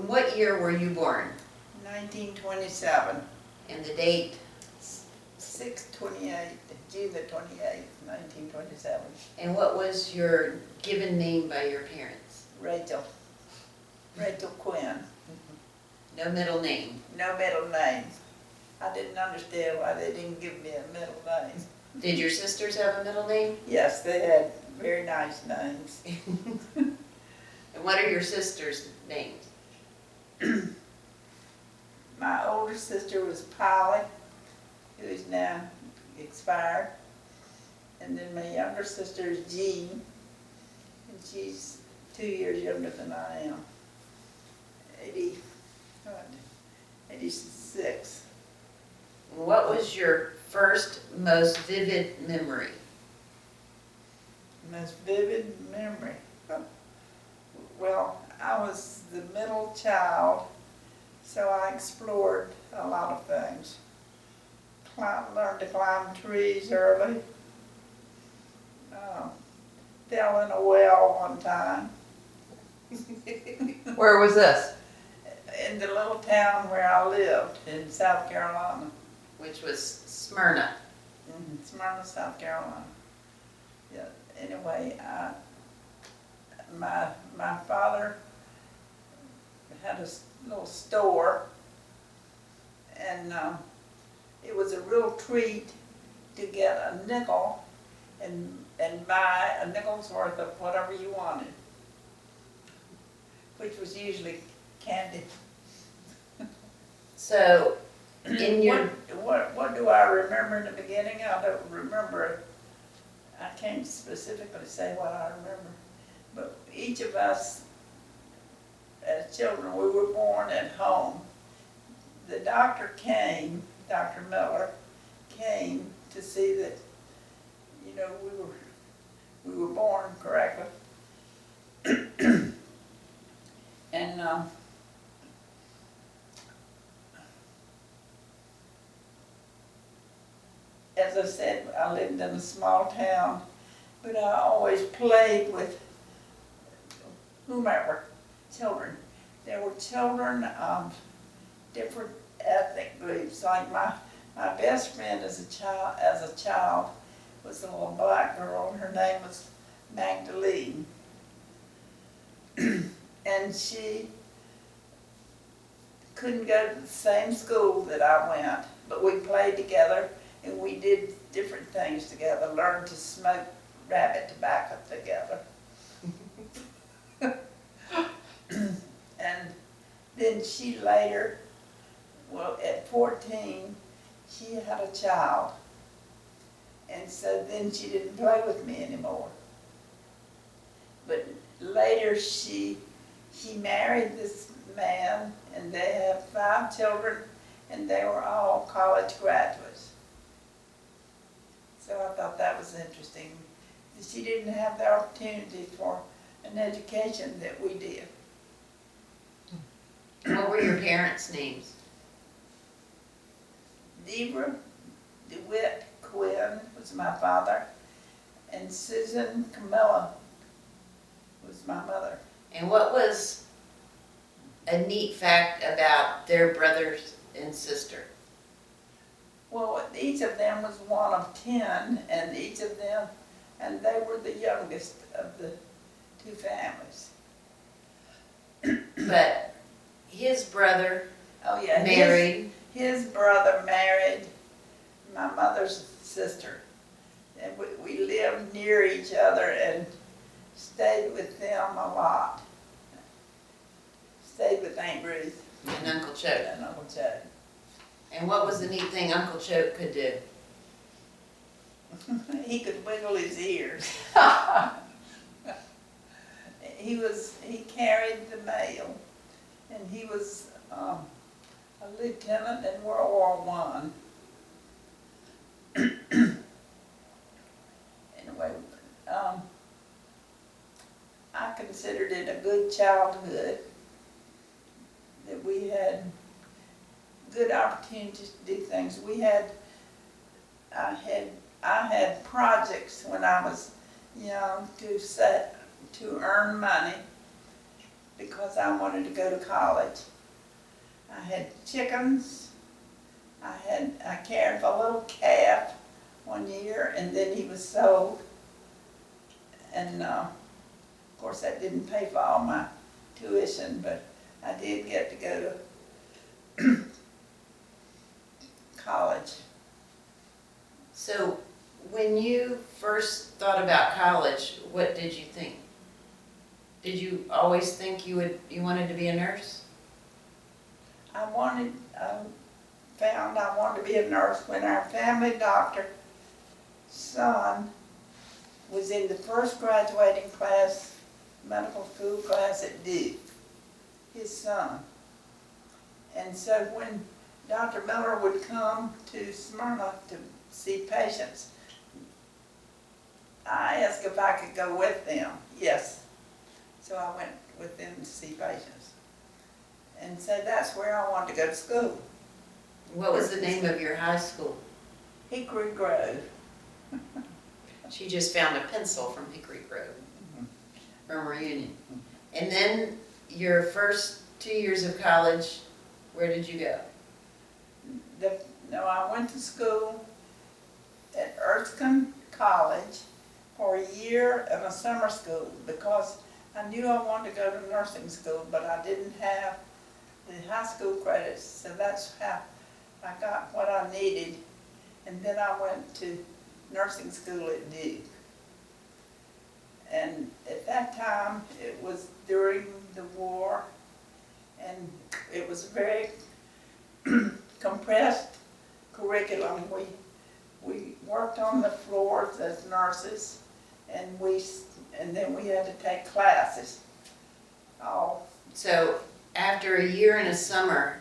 What year were you born? 1927, And the date? 6/28, June the 28th, 1927. And what was your given name by your parents? Rachel Quinn. No middle name. No middle names. I didn't understand why they didn't give me a middle name. Did your sisters have a middle name? Yes, they had very nice names. And what are your sisters' names? My older sister was Polly, who is now expired. And then my younger sister is Jean, and she's 2 years younger than I am. 86. What was your first, most vivid memory? Most vivid memory. Well, I was the middle child, so I explored a lot of things. Learned to climb trees early. Fell in a well one time. Where was this? In the little town where I lived in South Carolina. Which was Smyrna. Smyrna, South Carolina. Yeah. Anyway, my father had a little store, and it was a real treat to get a nickel and buy a nickel's worth of whatever you wanted, which was usually candy. So, in your... What do I remember in the beginning? I don't remember. I can't specifically say what I remember. But each of us, as children, we were born at home. The doctor came, Dr. Miller, came to see that, you know, we were born correctly. And as I said, I lived in a small town, but I always played with whomever, children. There were children of different ethnic groups. Like my best friend as a child was a little black girl, and her name was Magdalene. And she couldn't go to the same school that I went, but we played together and we did different things together, learned to smoke rabbit tobacco together. And then she later, well, at 14, she had a child. And so then she didn't play with me anymore. But later she married this man, and they had 5 children, and they were all college graduates. So I thought that was interesting. She didn't have the opportunity for an education that we did. What were your parents' names? Deborah DeWitt Quinn was my father, and Susan Camilla was my mother. And what was a neat fact about their brothers and sister? Well, each of them was one of 10, and each of them, and they were the youngest of the 2 families. But his brother Oh yeah, married. His brother married my mother's sister, and we lived near each other and stayed with them a lot. Stayed with Aunt Ruth And Uncle Choke. and Uncle Joe. And what was the neat thing Uncle Choke could do? He could wiggle his ears. He carried the mail, and he was a lieutenant in World War I. Anyway, I considered it a good childhood, that we had good opportunities to do things. I had projects when I was young to set to earn money because I wanted to go to college. I had chickens. I cared for a little calf one year, and then he was sold. And of course, that didn't pay for all my tuition, but I did get to go to college. So when you first thought about college, what did you think? Did you always think you wanted to be a nurse? I found I wanted to be a nurse when our family doctor son was in the first graduating class, medical school class at Duke, his son. And so when Dr. Miller would come to Smyrna to see patients, I asked if I could go with them. Yes. So I went with them to see patients. And so that's where I wanted to go to school. What was the name of your high school? Hickory Grove. She just found a pencil from Hickory Grove, from Reunion. And then your first 2 years of college, where did you go? I went to school at Erskine College for a year and a summer school because I knew I wanted to go to nursing school, but I didn't have the high school credits, so that's how I got what I needed. And then I went to nursing school at Duke. And at that time, it was during the war, and it was a very compressed curriculum. We worked on the floors as nurses, and then we had to take classes. So after a year and a summer,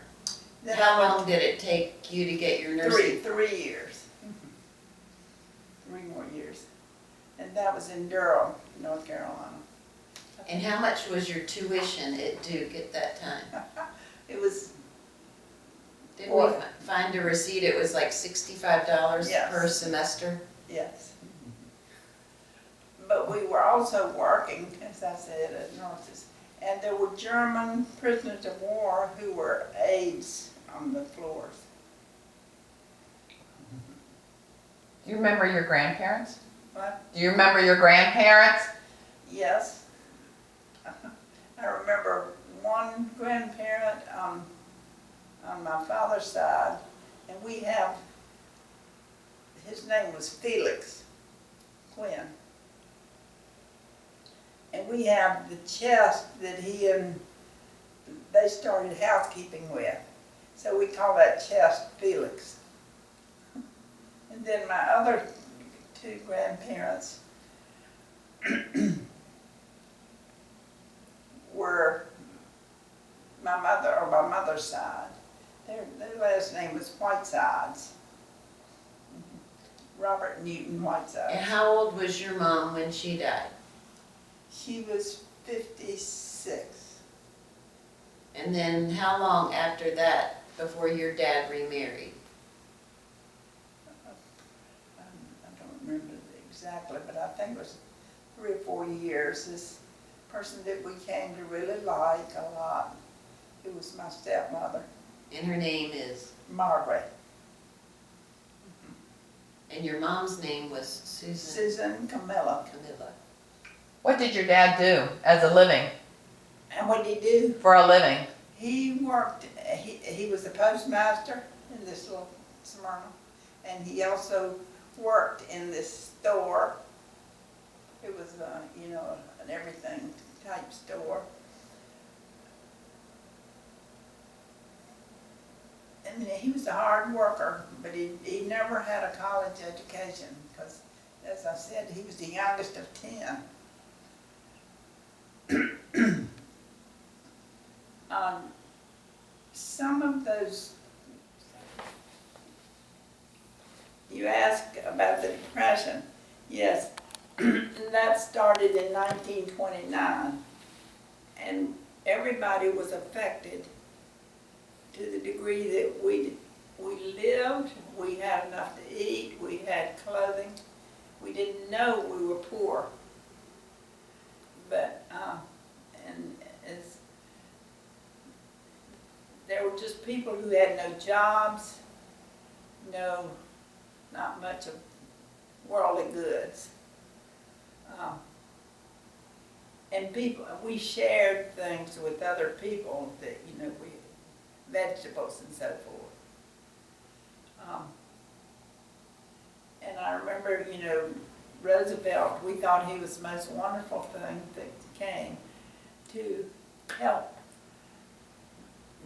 how long did it take you to get your nursing? 3 years. 3 more years. And that was in Durham, North Carolina. And how much was your tuition at Duke at that time? It was, Didn't we find a receipt? It was like $65 Yes. per semester? yes. But we were also working, as I said, as nurses. And there were German prisoners of war who were aides on the floors. Do you remember your grandparents? What? Do you remember your grandparents? Yes. I remember one grandparent on my father's side, and his name was Felix Quinn. And we have the chest that they started housekeeping with. So we call that chest Felix. And then my other 2 grandparents were my mother's side. Their last name was Whitesides. Robert Newton Whitesides. And how old was your mom when she died? She was 56. And then how long after that before your dad remarried? I don't remember exactly, but I think it was 3 or 4 years. This person that we came to really like a lot, it was my stepmother, And her name is? Margaret. And your mom's name was Susan Susan Camilla. Camilla. What did your dad do as a living, And what did he do? for a living? He worked, he was a postmaster in this little Smyrna, and he also worked in this store. It was, an everything type store. And he was a hard worker, but he never had a college education because, as I said, he was the youngest of 10. Some of those, you asked about the Depression. Yes, that started in 1929, and everybody was affected to the degree that we lived, we had enough to eat, we had clothing. We didn't know we were poor. But were just people who had no jobs, not much of worldly goods. And we shared things with other people that, vegetables and so forth. And I remember, Roosevelt, we thought he was the most wonderful thing that came to help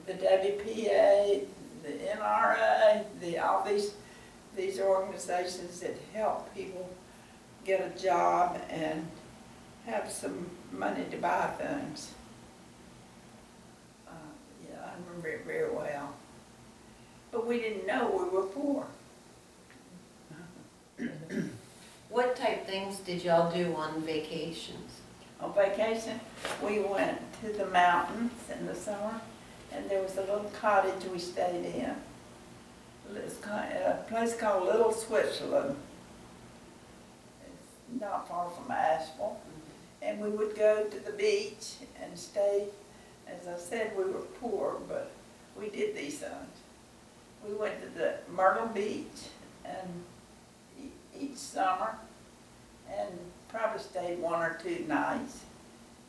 the WPA, the NRA, all these organizations that help people get a job and have some money to buy things. I remember it very well. But we didn't know we were poor. What type things did y'all do on vacations? On vacation, we went to the mountains in the summer, and there was a little cottage we stayed in. It's a place called Little Switzerland. It's not far from Asheville. And we would go to the beach and stay. As I said, we were poor, but we did these things. We went to the Myrtle Beach and each summer, and probably stayed 1 or 2 nights.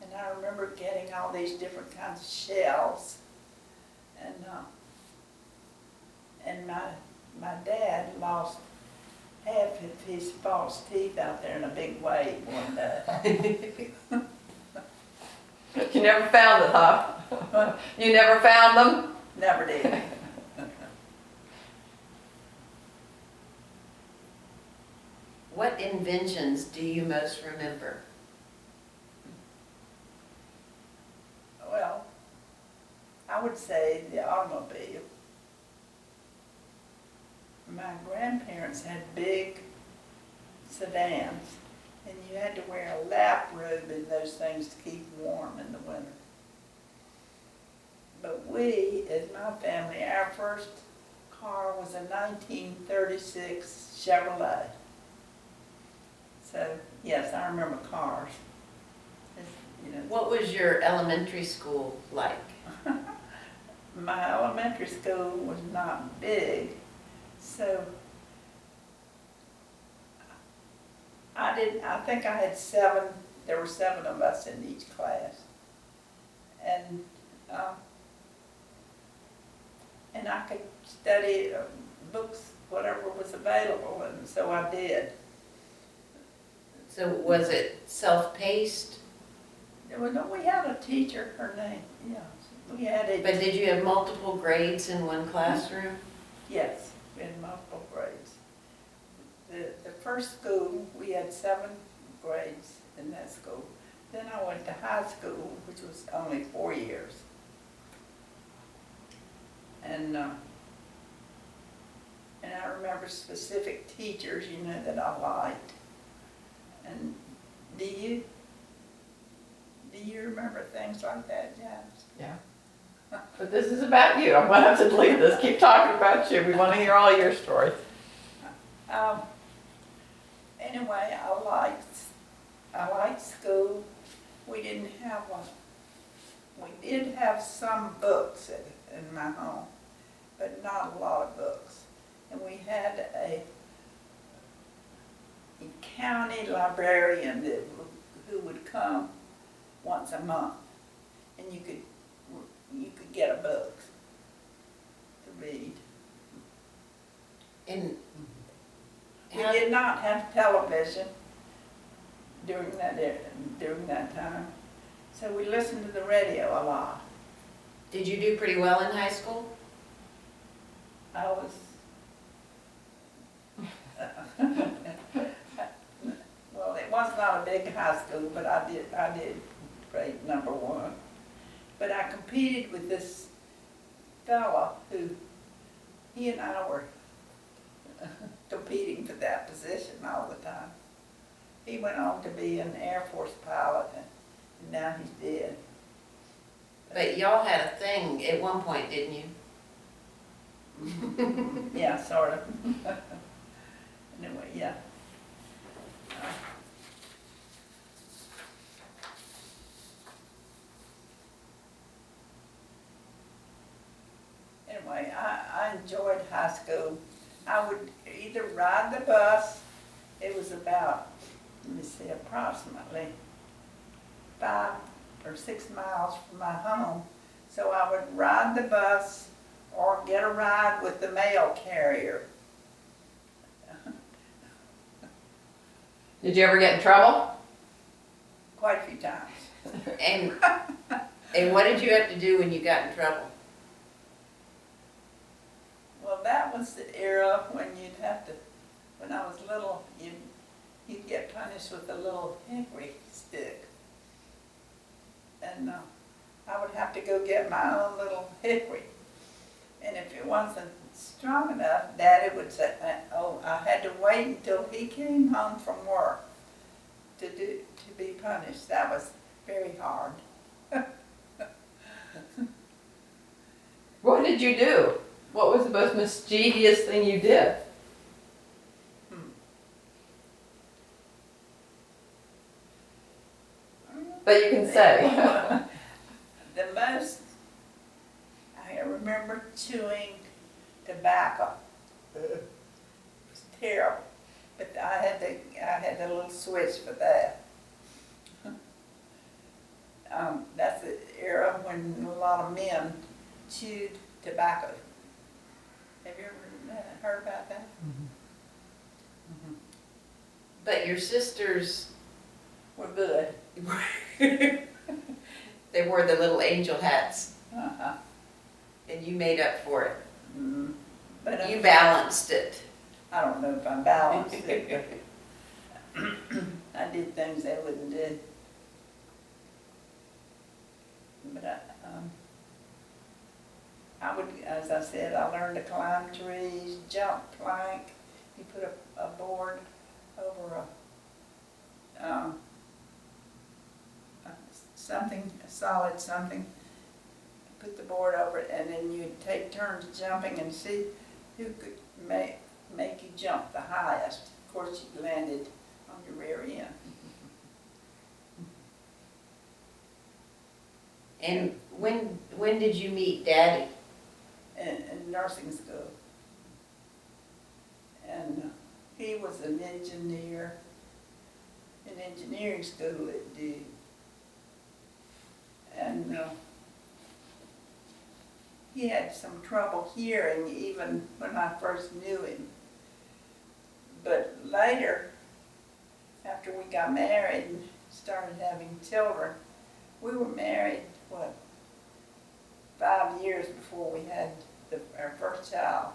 And I remember getting all these different kinds of shells. And my dad lost half of his false teeth out there in a big wave one day. You never found it, huh? You never found them? Never did. What inventions do you most remember? Well, I would say the automobile. My grandparents had big sedans, and you had to wear a lap robe in those things to keep warm in the winter. But we, as my family, our first car was a 1936 Chevrolet. So, yes, I remember cars. What was your elementary school like? My elementary school was not big, so I think I had 7, there were 7 of us in each class. And I could study books, whatever was available, and so I did. So was it self-paced? We had a teacher, her name, we had a... But did you have multiple grades in one classroom? Yes, we had multiple grades. The first school, we had 7 grades in that school. Then I went to high school, which was only 4 years. And I remember specific teachers, that I liked. And do you remember things like that, James? Yeah. But this is about you. I'm gonna have to leave this. Keep talking about you. We want to hear all your stories. Anyway, I liked school. We did have some books in my home, but not a lot of books. And we had a county librarian who would come once a month, and you could get a book to read. And We did not have television during that time, so we listened to the radio a lot. did you do pretty well in high school? I was, well, it was not a big high school, but I did grade number 1. But I competed with this fella he and I were competing for that position all the time. He went on to be an Air Force pilot, and now he's dead. But y'all had a thing at one point, didn't you? Yeah, sort of. Anyway, yeah. enjoyed high school. I would either ride the bus, it was about, let me see, approximately 5 or 6 miles from my home. So I would ride the bus or get a ride with the mail carrier. Did you ever get in trouble? Quite a few times. And what did you have to do when you got in trouble? Well, that was the era when you'd have to, when I was little, you'd get punished with a little hickory stick. And I would have to go get my own little hickory. And if it wasn't strong enough, Daddy would say, oh, I had to wait until he came home from work to be punished. That was very hard. What did you do? What was the most mischievous thing you did? That you can say. The most, I remember chewing tobacco. It was terrible, but I had the little switch for that. That's the era when a lot of men chewed tobacco. Have you ever heard about that? But your sisters, We're good. they wore the little angel hats, Uh-huh. and you made up for it. But You balanced it. I don't know if I balanced it, but I did things they wouldn't do. But I would, as I said, I learned to climb trees, jump plank. You put a board over something, a solid something, put the board over it, and then you'd take turns jumping and see who could make you jump the highest. Of course, you landed on your rear end. And when did you meet Daddy? In nursing school. And he was an engineer in engineering school at Duke. And he had some trouble hearing even when I first knew him. But later, after we got married and started having children, we were married, 5 years before we had our first child.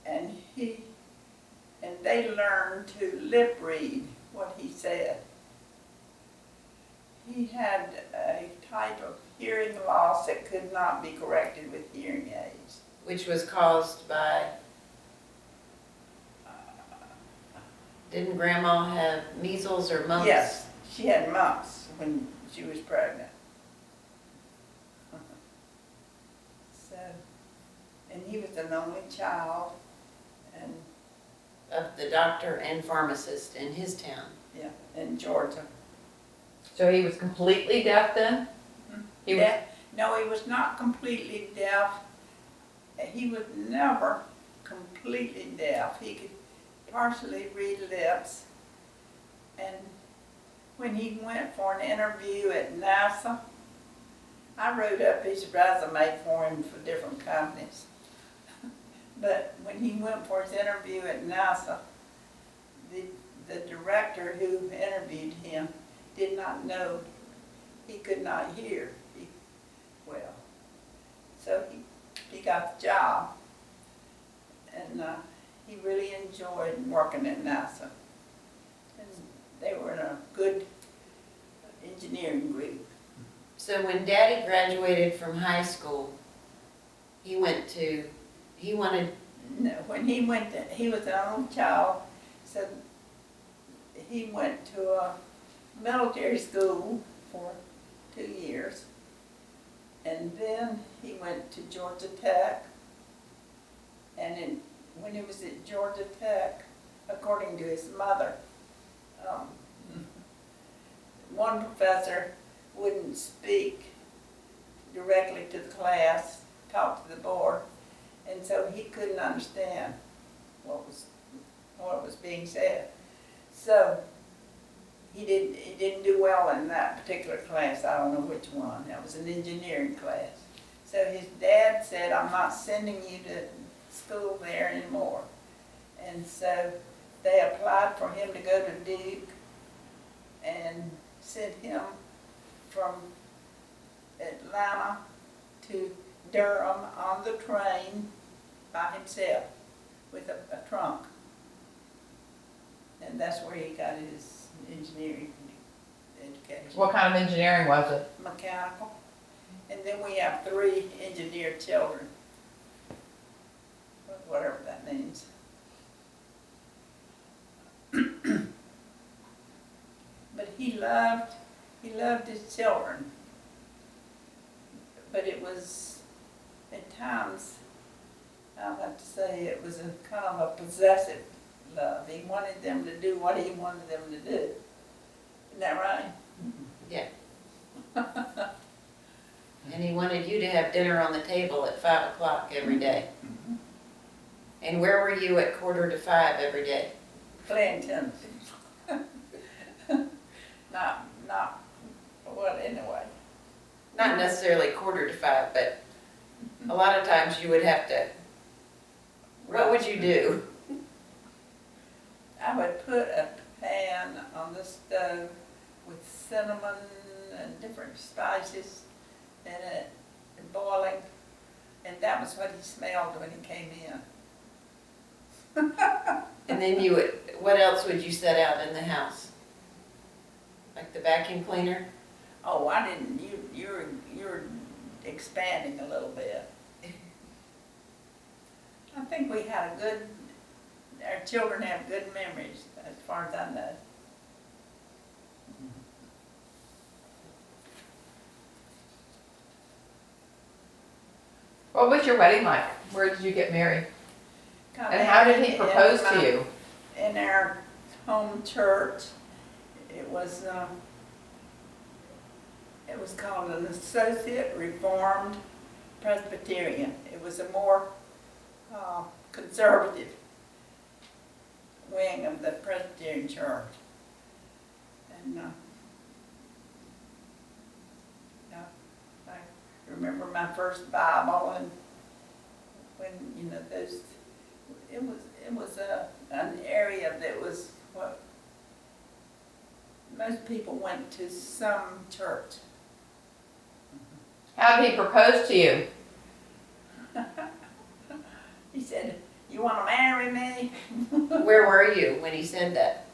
And they learned to lip read what he said. He had a type of hearing loss that could not be corrected with hearing aids. Which was caused by, didn't Grandma have measles or mumps? Yes, she had mumps when she was pregnant. So, and he was an only child, and Of the doctor and pharmacist in his town. yeah, in Georgia. So he was completely deaf then? He was, No, he was not completely deaf. He was never completely deaf. He could partially read lips. And when he went for an interview at NASA, I wrote up his resume for him for different companies. But when he went for his interview at NASA, the director who interviewed him did not know he could not hear well. So he got the job, and he really enjoyed working at NASA. And they were in a good engineering group. So when Daddy graduated from high school, he wanted, No, when he was an only child, so he went to a military school for 2 years. And then he went to Georgia Tech. And when he was at Georgia Tech, according to his mother, one professor wouldn't speak directly to the class talk to the board, and so he couldn't understand what was being said. So he didn't do well in that particular class. I don't know which one. That was an engineering class. So his dad said, "I'm not sending you to school there anymore." And so they applied for him to go to Duke and sent him from Atlanta to Durham on the train by himself with a trunk. And that's where he got his engineering education. What kind of engineering was it? Mechanical. And then we have 3 engineer children, whatever that means. But he loved his children. But it was, at times, I'll have to say, it was a kind of a possessive love. He wanted them to do what he wanted them to do. Isn't that right? Yeah. And he wanted you to have dinner on the table at 5 o'clock every day. And where were you at 4:45 every day? Clinton. Well, anyway. Not necessarily 4:45, but a lot of times you would have to, what would you do? I would put a pan on the stove with cinnamon and different spices in it, and boiling, and that was what he smelled when he came in. And then you would, what else would you set out in the house? Like the vacuum cleaner? Oh, I didn't, you're expanding a little bit. I think we had a good, our children have good memories, as far as I know. What was your wedding like? Where did you get married? Come And how did in he propose my- to you? In our home church. It was called an Associate Reformed Presbyterian. It was a more conservative wing of the Presbyterian church. And I remember my first Bible, and when, you know, it was an area that was what most people went to some church. How did he propose to you? He said, "You want to marry me?" Where were you when he said that?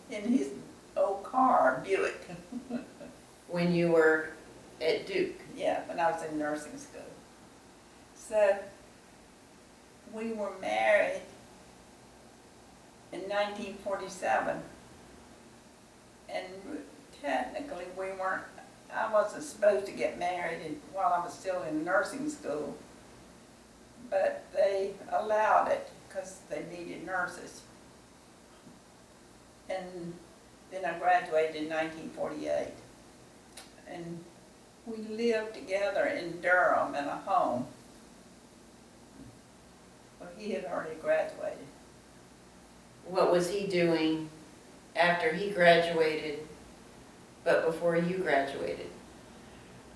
In his old car, Buick. When you were at Duke? Yeah, when I was in nursing school. So we were married in 1947, and technically I wasn't supposed to get married while I was still in nursing school, but they allowed it because they needed nurses. And then I graduated in 1948, and we lived together in Durham in a home. Well, he had already graduated. What was he doing after he graduated, but before you graduated?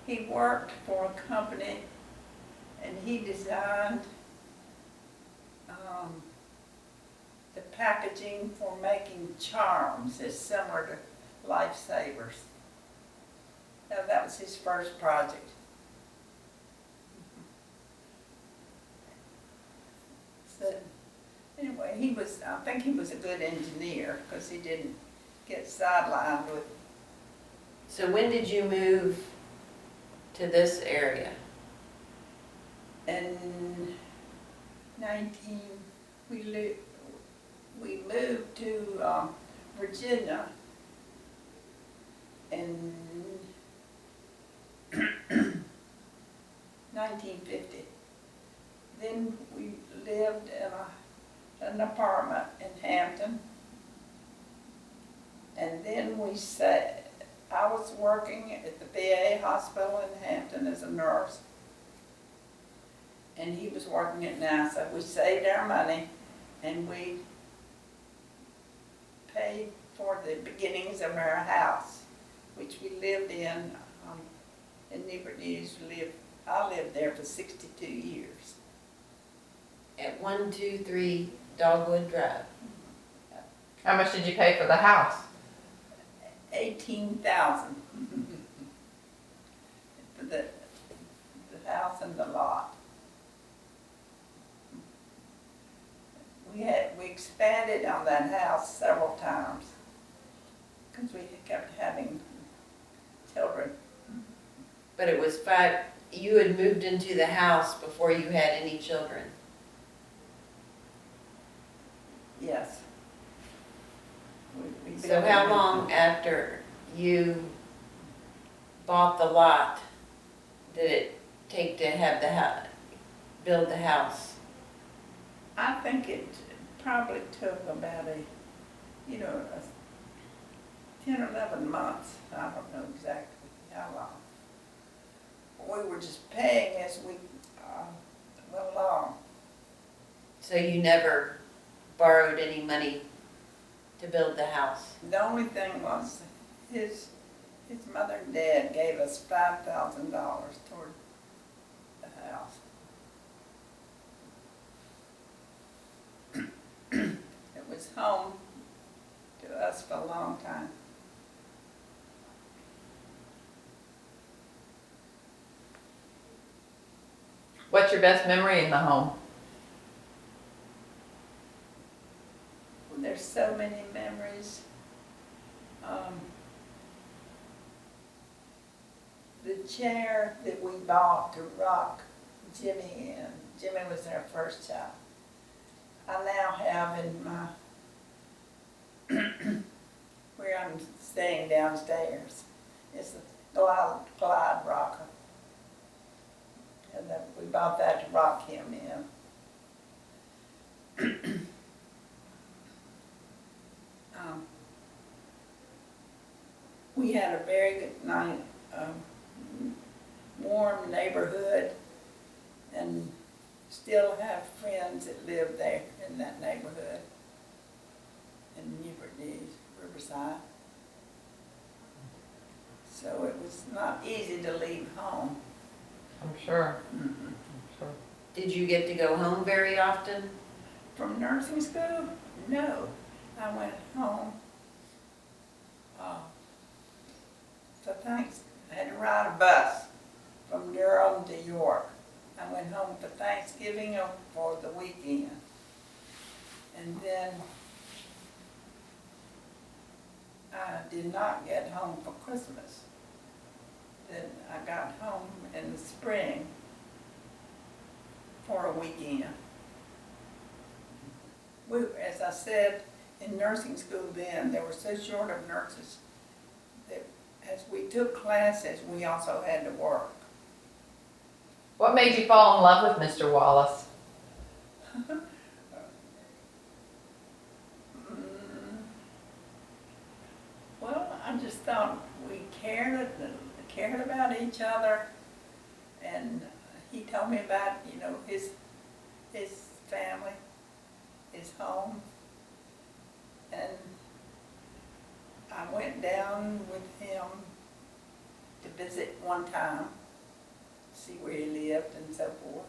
He worked for a company, and he designed the packaging for making charms. It's similar to Lifesavers. Now, that was his first project. So, anyway, I think he was a good engineer because he didn't get sidelined with. So when did you move to this area? In we moved to Virginia in 1950. Then we lived in an apartment in Hampton. And then I was working at the VA hospital in Hampton as a nurse. and he was working it now, so we saved our money and we paid for the beginnings of our house, which we lived in Newport News. I lived there for 62 years. At 123 Dogwood Drive. How much did you pay for the house? 18,000 for the house and the lot. We expanded on that house several times because we kept having children. But it was you had moved into the house before you had any children. Yes. We So built how it. long after you bought the lot did it take to have build the house? I think it probably took about 10 or 11 months. I don't know exactly how long. We were just paying as we went along. So you never borrowed any money to build the house? The only thing was his mother and dad gave us $5,000 toward the house. It was home to us for a long time. What's your best memory in the home? There's so many memories. The chair that we bought to rock Jimmy in. Jimmy was our first child. I now have in my where I'm staying downstairs. It's a glide rocker, and we bought that to rock him in. We had a very good night, warm neighborhood, and still have friends that live there in that neighborhood in Newport News, Riverside. So it was not easy to leave home. I'm sure. Mm-mm. I'm sure. Did you get to go home very often? From nursing school? No. I went home for Thanksgiving. I had to ride a bus from Durham to York. I went home for Thanksgiving or for the weekend. And then I did not get home for Christmas. Then I got home in the spring for a weekend. As I said, in nursing school then, they were so short of nurses that as we took classes, we also had to work. What made you fall in love with Mr. Wallis? Well, I just thought we cared about each other, and he told me about, his family, his home, and I went down with him to visit one time, see where he lived and so forth.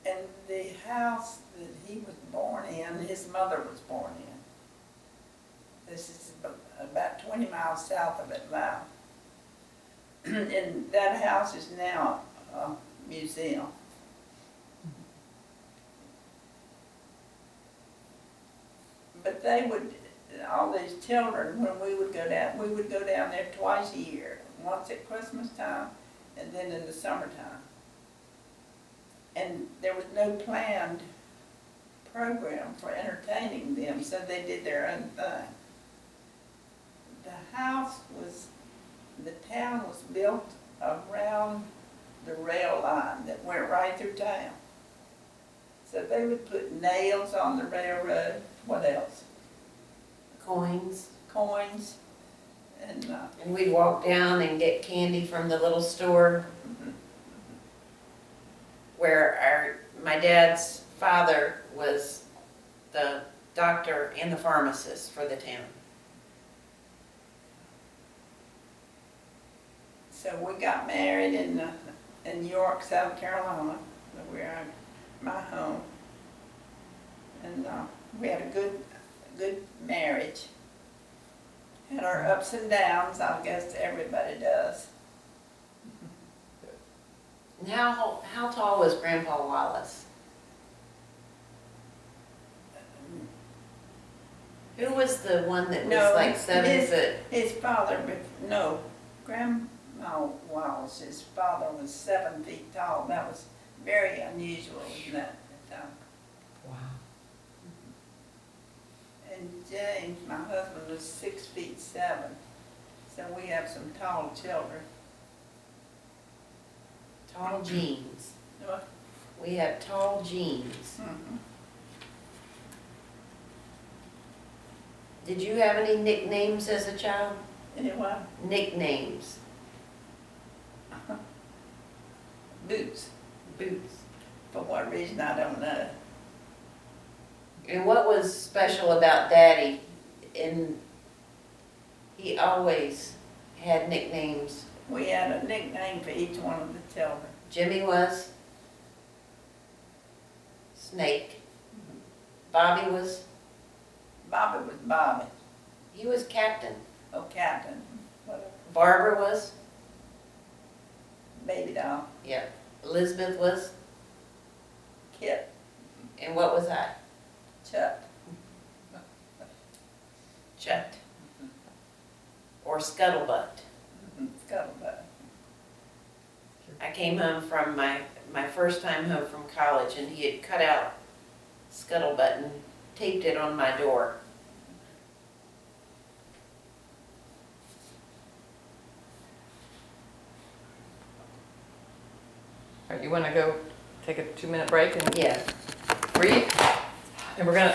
And the house that he was born in, his mother was born in. This is about 20 miles south of Atlanta. And that house is now a museum. But all these children, when we would go down there twice a year, once at Christmas time and then in the summertime. And there was no planned program for entertaining them, so they did their own thing. The town was built around the rail line that went right through town. So they would put nails on the railroad. What else? Coins? Coins. And And we'd walk down and get candy from the little store. where my dad's father was the doctor and the pharmacist for the town. So we got married in York, South Carolina. So we're at my home. And we had a good marriage. Had our ups and downs, I guess everybody does. And how tall was Grandpa Wallace? Who was the one that was No, like 7 foot? His father, no, Grandma Wallace, his father was 7 feet tall. That was very unusual in that time. Wow. And James, my husband, was 6'7". So we have some tall children. Tall jeans. What? We have tall jeans. Mhm. Did you have any nicknames as a child? Anyway, Nicknames. Boots. Boots. For what reason, I don't know. And what was special about Daddy? And he always had nicknames. We had a nickname for each one of the children. Jimmy was Snake. Bobby was, Bobby was Bobby. he was Captain. Oh, Captain. Whatever. Barbara was, Baby doll. yeah. Elizabeth was, Kit. and what was I? Chuck. Chet. Or Scuttlebutt. Scuttlebutt. I came home from my first time home from college, and he had cut out Scuttlebutt and taped it on my door. All right, you wanna go take a 2-minute break and Yeah. breathe? And we're gonna